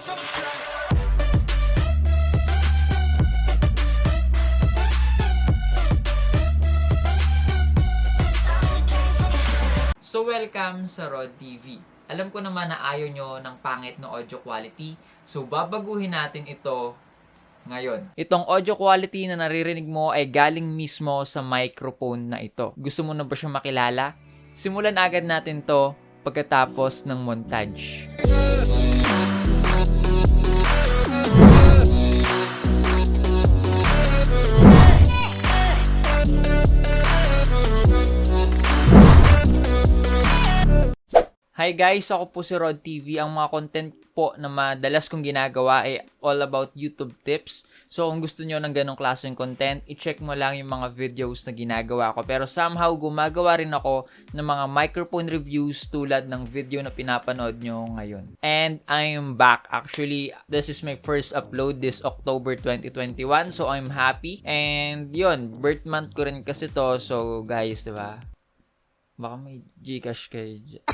So welcome sa Rod TV. Alam ko naman na ayaw nyo ng pangit na audio quality, so babaguhin natin ito ngayon. Itong audio quality na naririnig mo ay galing mismo sa microphone na ito. Gusto mo na ba siya makilala? Simulan agad natin to pagkatapos ng montage. Hi guys, ako po si Rod TV. Ang mga content po na madalas kong ginagawa ay all about YouTube tips. So kung gusto nyo ng ganong klaseng content, i-check mo lang yung mga videos na ginagawa ko. Pero somehow gumagawa rin ako ng mga microphone reviews tulad ng video na pinapanood nyo ngayon. And I'm back. Actually, this is my first upload this October 2021. So I'm happy. And yun, birth month ko rin kasi to. So guys, diba? Baka may Gcash kayo dyan.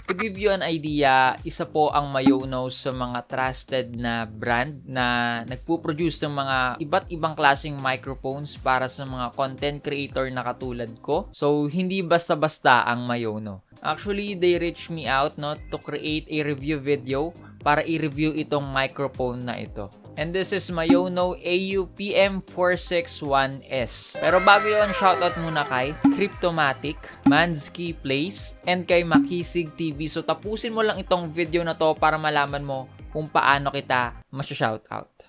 To give you an idea, isa po ang Mayono sa mga trusted na brand na nagpo-produce ng mga iba't ibang klaseng microphones para sa mga content creator na katulad ko. So, hindi basta-basta ang Mayono. Actually, they reached me out to create a review video para i-review itong microphone na ito. And this is Mayono AU-PM461S. Pero bago yun, shoutout muna kay Cryptomatic, Mansky Place, and kay Makisig TV. So tapusin mo lang itong video na to para malaman mo kung paano kita masya-shoutout.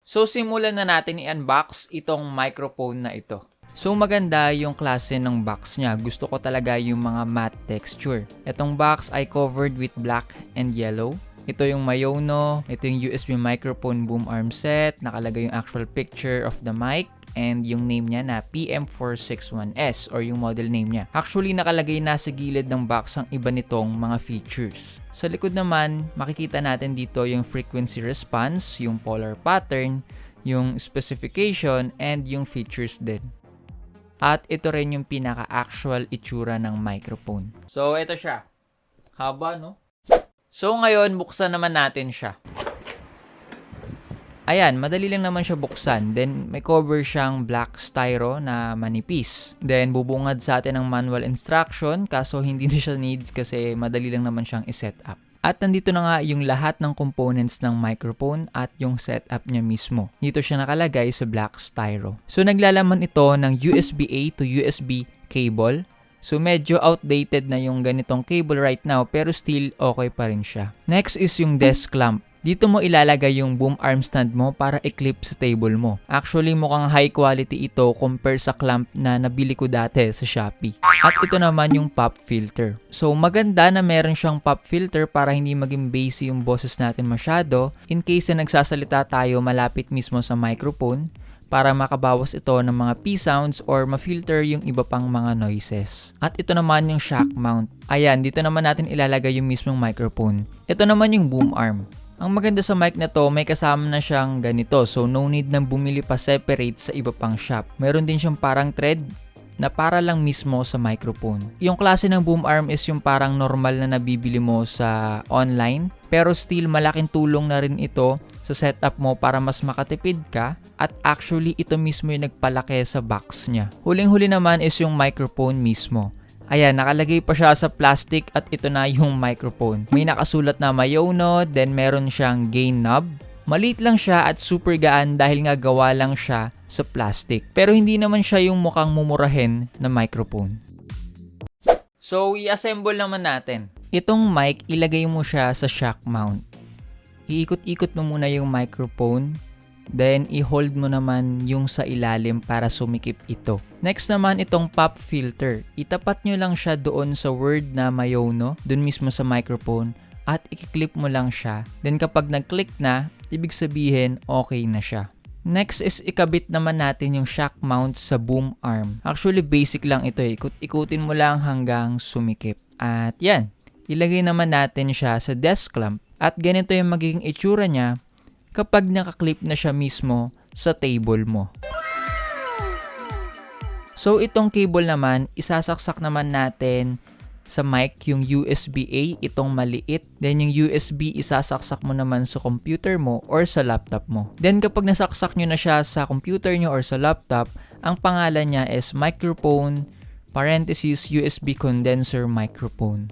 So simulan na natin i-unbox itong microphone na ito. So maganda yung klase ng box niya. Gusto ko talaga yung mga matte texture. Itong box ay covered with black and yellow. Ito yung Mayono, ito yung USB microphone boom arm set, nakalagay yung actual picture of the mic, and yung name niya na PM461S or yung model name niya. Actually, nakalagay na sa gilid ng box ang iba nitong mga features. Sa likod naman, makikita natin dito yung frequency response, yung polar pattern, yung specification, and yung features din. At ito rin yung pinaka-actual itsura ng microphone. So, ito siya. Haba, no? So, ngayon, buksan naman natin siya. Ayan, madali lang naman siya buksan. Then, may cover siyang black styro na manipis. Then, bubungad sa atin ng manual instruction, kaso hindi na siya needs kasi madali lang naman siyang iset up. At nandito na nga yung lahat ng components ng microphone at yung setup niya mismo. Dito siya nakalagay sa black styro. So, naglalaman ito ng USB-A to USB cable. So, medyo outdated na yung ganitong cable right now pero still okay pa rin siya. Next is yung desk clamp. Dito mo ilalagay yung boom arm stand mo para i-clip sa table mo. Actually, mukhang high quality ito compare sa clamp na nabili ko dati sa Shopee. At ito naman yung pop filter. So, maganda na meron siyang pop filter para hindi maging bassy yung boses natin masyado in case na nagsasalita tayo malapit mismo sa microphone, para makabawas ito ng mga P-sounds or ma-filter yung iba pang mga noises. At ito naman yung shock mount. Ayan, dito naman natin ilalagay yung mismong microphone. Ito naman yung boom arm. Ang maganda sa mic na to, may kasama na siyang ganito. So, no need nang bumili pa separate sa iba pang shop. Meron din siyang parang thread na para lang mismo sa microphone. Yung klase ng boom arm is yung parang normal na nabibili mo sa online. Pero still, malaking tulong na rin ito sa setup mo para mas makatipid ka at actually ito mismo yung nagpalaki sa box niya. Huling-huli naman is yung microphone mismo. Ayan, nakalagay pa siya sa plastic at ito na yung microphone. May nakasulat na Mayono, then meron siyang gain knob. Maliit lang siya at super gaan dahil nga gawa lang siya sa plastic. Pero hindi naman siya yung mukhang mumurahin na microphone. So, i-assemble naman natin. Itong mic, ilagay mo siya sa shock mount. Iikot-ikot mo muna yung microphone, then i-hold mo naman yung sa ilalim para sumikip ito. Next naman itong pop filter. Itapat nyo lang siya doon sa word na Mayono, doon mismo sa microphone, at i-clip mo lang siya. Then kapag nag-click na, ibig sabihin okay na siya. Next is ikabit naman natin yung shock mount sa boom arm. Actually basic lang ito, ikot-ikutin mo lang hanggang sumikip. At yan, ilagay naman natin siya sa desk clamp. At ganito yung magiging itsura niya kapag nakaklip na siya mismo sa table mo. So itong cable naman, isasaksak naman natin sa mic yung USB-A, itong maliit. Then yung USB, isasaksak mo naman sa computer mo or sa laptop mo. Then kapag nasaksak nyo na siya sa computer nyo or sa laptop, ang pangalan niya is microphone, parenthesis, USB condenser microphone.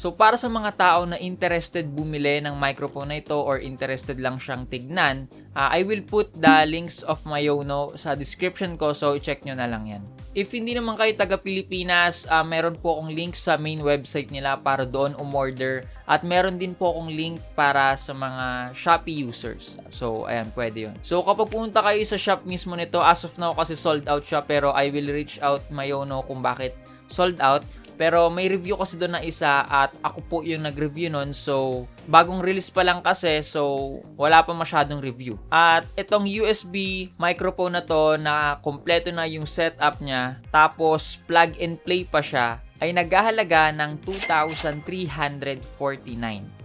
So para sa mga tao na interested bumili ng microphone na ito or interested lang siyang tignan, I will put the links of Mayono sa description ko, so i-check nyo na lang yan. If hindi naman kayo taga Pilipinas, meron po akong link sa main website nila para doon umorder, at meron din po akong link para sa mga Shopee users. So ayan, pwede yun. So kapag pumunta kayo sa shop mismo nito, as of now kasi sold out siya, pero I will reach out Mayono kung bakit sold out. Pero may review kasi doon na isa at ako po yung nag-review nun. So, bagong release pa lang kasi. So, wala pa masyadong review. At itong USB microphone na to na kompleto na yung setup niya, tapos plug and play pa siya, ay naghahalaga ng 2,349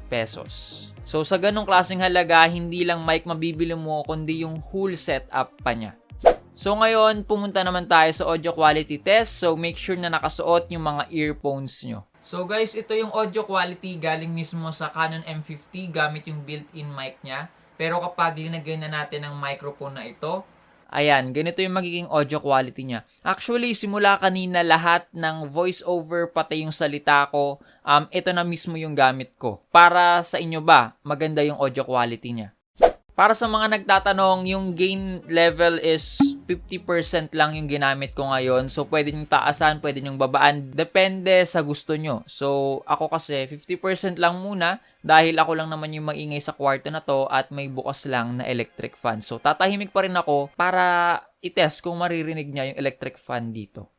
pesos. So, sa ganong klaseng halaga, hindi lang mic mabibili mo, kundi yung whole setup pa niya. So ngayon, pumunta naman tayo sa audio quality test. So make sure na nakasuot yung mga earphones nyo. So guys, ito yung audio quality galing mismo sa Canon M50 gamit yung built-in mic niya. Pero kapag linagyan na natin ang microphone na ito, ayan, ganito yung magiging audio quality niya. Actually, simula kanina lahat ng voice-over pati yung salita ko, ito na mismo yung gamit ko. Para sa inyo ba, maganda yung audio quality niya? Para sa mga nagtatanong, yung gain level is 50% lang yung ginamit ko ngayon. So, pwede nyo taasan, pwede nyo babaan. Depende sa gusto nyo. So, ako kasi 50% lang muna dahil ako lang naman yung maingay sa kwarto na to at may bukas lang na electric fan. So, tatahimik pa rin ako para i-test kung maririnig niya yung electric fan dito.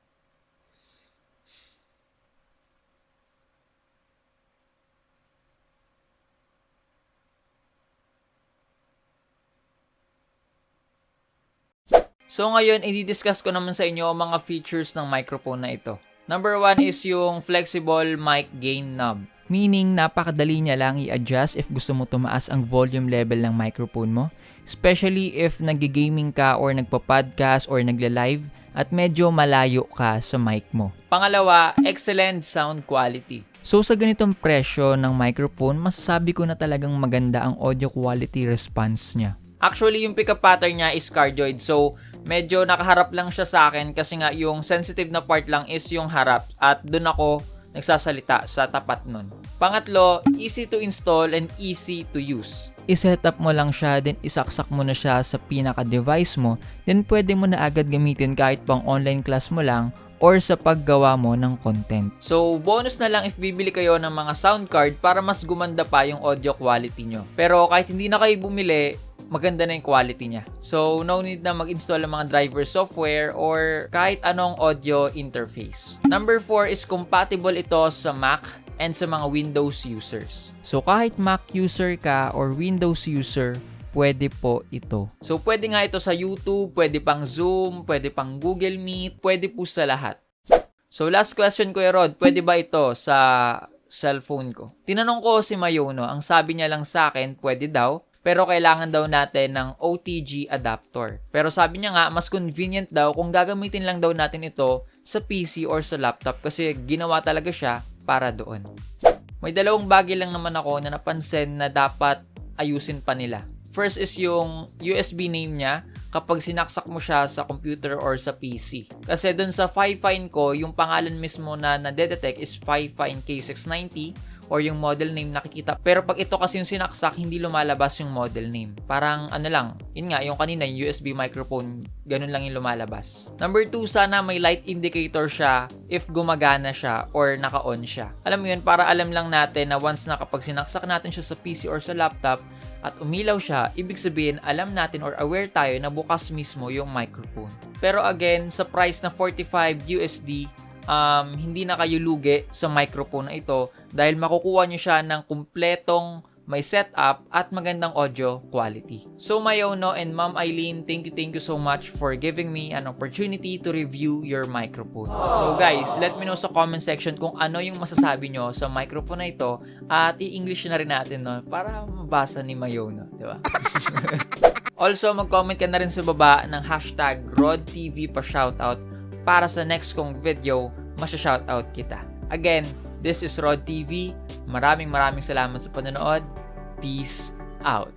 So ngayon, i-discuss ko naman sa inyo ang mga features ng microphone na ito. Number 1 is yung flexible mic gain knob. Meaning, napakadali niya lang i-adjust if gusto mo tumaas ang volume level ng microphone mo. Especially if nag-gaming ka or nagpa-podcast or nagla-live at medyo malayo ka sa mic mo. Pangalawa, excellent sound quality. So sa ganitong presyo ng microphone, masasabi ko na talagang maganda ang audio quality response niya. Actually, yung pickup pattern niya is cardioid. So, medyo nakaharap lang siya sa akin kasi nga yung sensitive na part lang is yung harap. At dun ako nagsasalita sa tapat nun. Pangatlo, easy to install and easy to use. I-setup mo lang siya, then isaksak mo na siya sa pinaka-device mo. Then pwede mo na agad gamitin kahit pang online class mo lang or sa paggawa mo ng content. So, bonus na lang if bibili kayo ng mga sound card para mas gumanda pa yung audio quality nyo. Pero kahit hindi na kayo bumili, maganda na yung quality niya. So, no need na mag-install ng mga driver software or kahit anong audio interface. Number 4 is compatible ito sa Mac and sa mga Windows users. So, kahit Mac user ka or Windows user, pwede po ito. So, pwede nga ito sa YouTube, pwede pang Zoom, pwede pang Google Meet, pwede po sa lahat. So, last question ko, Rod, pwede ba ito sa cellphone ko? Tinanong ko si Mayono, ang sabi niya lang sa akin, pwede daw. Pero kailangan daw natin ng OTG adapter. Pero sabi niya nga, mas convenient daw kung gagamitin lang daw natin ito sa PC or sa laptop kasi ginawa talaga siya para doon. May dalawang bagay lang naman ako na napansin na dapat ayusin pa nila. First is yung USB name niya kapag sinaksak mo siya sa computer or sa PC. Kasi doon sa Fifine ko, yung pangalan mismo na nadedetect is Fifine K690 or yung model name nakikita. Pero pag ito kasi yung sinaksak, hindi lumalabas yung model name. Parang ano lang, yun nga, yung kanina, yung USB microphone, ganun lang yung lumalabas. Number 2, sana may light indicator siya if gumagana siya or naka-on siya. Alam mo yun, para alam lang natin na once na kapag sinaksak natin siya sa PC or sa laptop at umilaw siya, ibig sabihin, alam natin or aware tayo na bukas mismo yung microphone. Pero again, sa price na 45 USD, hindi na kayo lugi sa microphone na ito dahil makukuha nyo siya ng kumpletong may setup at magandang audio quality. So Mayono and Ma'am Eileen, thank you so much for giving me an opportunity to review your microphone. So guys, let me know sa comment section kung ano yung masasabi nyo sa microphone na ito at i-English na rin natin, no, para mabasa ni Mayono, di ba? Also, mag-comment ka na rin sa baba ng hashtag RodTV pa shoutout para sa next kong video masya-shoutout kita. Again, this is Rod TV. Maraming salamat sa panonood. Peace out.